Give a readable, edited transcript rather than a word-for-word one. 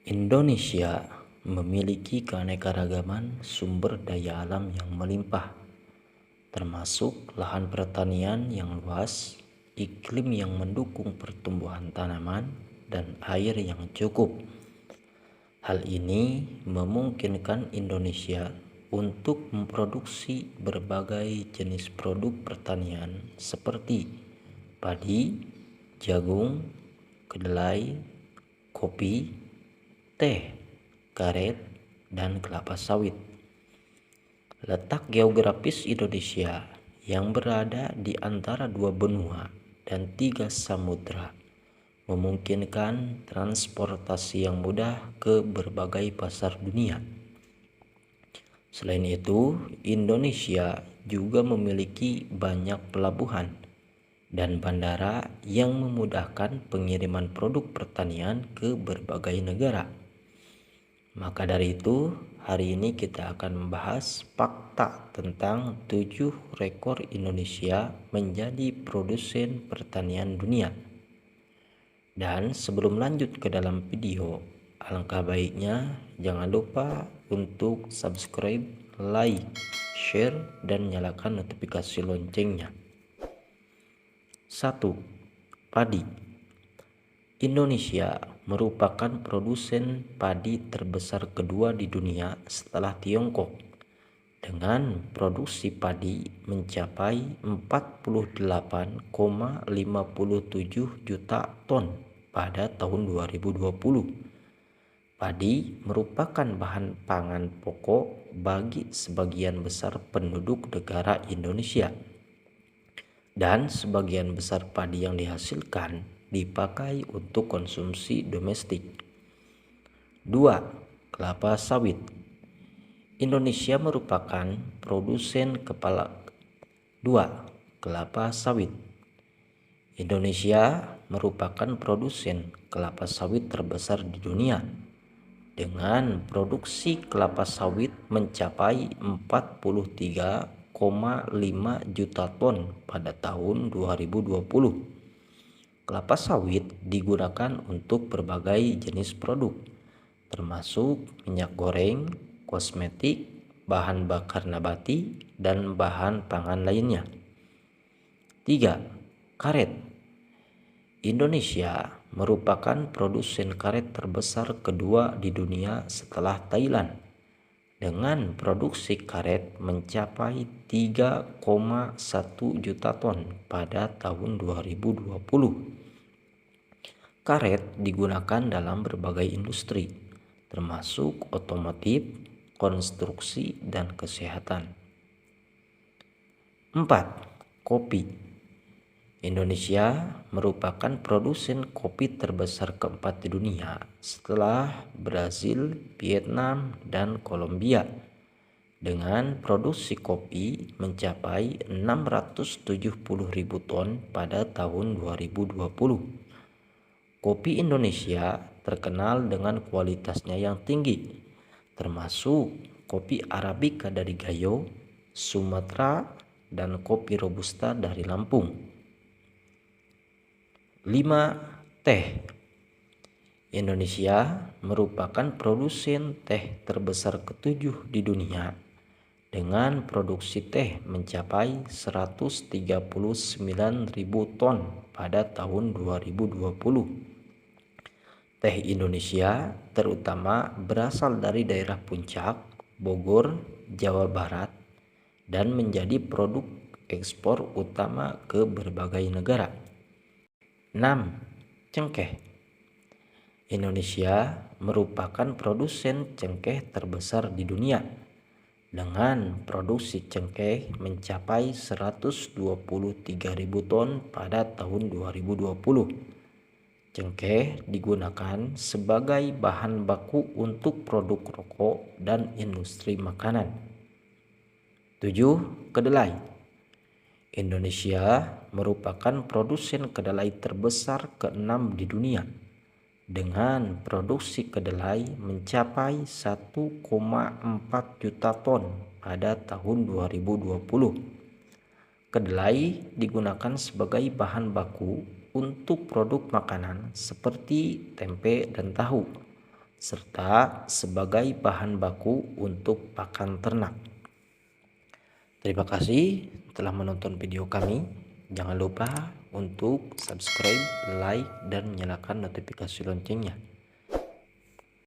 Indonesia memiliki keanekaragaman sumber daya alam yang melimpah, termasuk lahan pertanian yang luas, iklim yang mendukung pertumbuhan tanaman, dan air yang cukup. Hal ini memungkinkan Indonesia untuk memproduksi berbagai jenis produk pertanian seperti padi, jagung, kedelai, kopi, teh, karet, dan kelapa sawit. Letak geografis Indonesia yang berada di antara dua benua dan tiga samudra memungkinkan transportasi yang mudah ke berbagai pasar dunia. Selain itu, Indonesia juga memiliki banyak pelabuhan dan bandara yang memudahkan pengiriman produk pertanian ke berbagai negara. Maka dari itu, hari ini kita akan membahas fakta tentang 7 rekor Indonesia menjadi produsen pertanian dunia. Dan sebelum lanjut ke dalam video, alangkah baiknya jangan lupa untuk subscribe, like, share, dan nyalakan notifikasi loncengnya. 1. Padi. Indonesia merupakan produsen padi terbesar kedua di dunia setelah Tiongkok, dengan produksi padi mencapai 48,57 juta ton pada tahun 2020. Padi merupakan bahan pangan pokok bagi sebagian besar penduduk negara Indonesia, dan sebagian besar padi yang dihasilkan dipakai untuk konsumsi domestik. 2. Kelapa sawit. Indonesia merupakan produsen kelapa sawit. Indonesia merupakan produsen kelapa sawit terbesar di dunia, dengan produksi kelapa sawit mencapai 43,5 juta ton pada tahun 2020. Kelapa sawit digunakan untuk berbagai jenis produk, termasuk minyak goreng, kosmetik, bahan bakar nabati, dan bahan pangan lainnya. 3. Karet. Indonesia merupakan produsen karet terbesar kedua di dunia setelah Thailand, dengan produksi karet mencapai 3,1 juta ton pada tahun 2020. Karet digunakan dalam berbagai industri, termasuk otomotif, konstruksi, dan kesehatan. 4. Kopi. Indonesia merupakan produsen kopi terbesar keempat di dunia setelah Brasil, Vietnam, dan Kolombia, dengan produksi kopi mencapai 670.000 ton pada tahun 2020. Kopi Indonesia terkenal dengan kualitasnya yang tinggi, termasuk kopi Arabica dari Gayo, Sumatera, dan kopi Robusta dari Lampung. 5. Teh. Indonesia merupakan produsen teh terbesar ketujuh di dunia, dengan produksi teh mencapai 139.000 ton pada tahun 2020. Teh Indonesia terutama berasal dari daerah Puncak, Bogor, Jawa Barat, dan menjadi produk ekspor utama ke berbagai negara. 6. Cengkeh. Indonesia merupakan produsen cengkeh terbesar di dunia, dengan produksi cengkeh mencapai 123.000 ton pada tahun 2020. Cengkeh digunakan sebagai bahan baku untuk produk rokok dan industri makanan. 7. Kedelai. Indonesia merupakan produsen kedelai terbesar ke-6 di dunia, dengan produksi kedelai mencapai 1,4 juta ton pada tahun 2020. Kedelai digunakan sebagai bahan baku untuk produk makanan seperti tempe dan tahu, serta sebagai bahan baku untuk pakan ternak. Terima kasih telah menonton video kami. Jangan lupa untuk subscribe, like, dan nyalakan notifikasi loncengnya.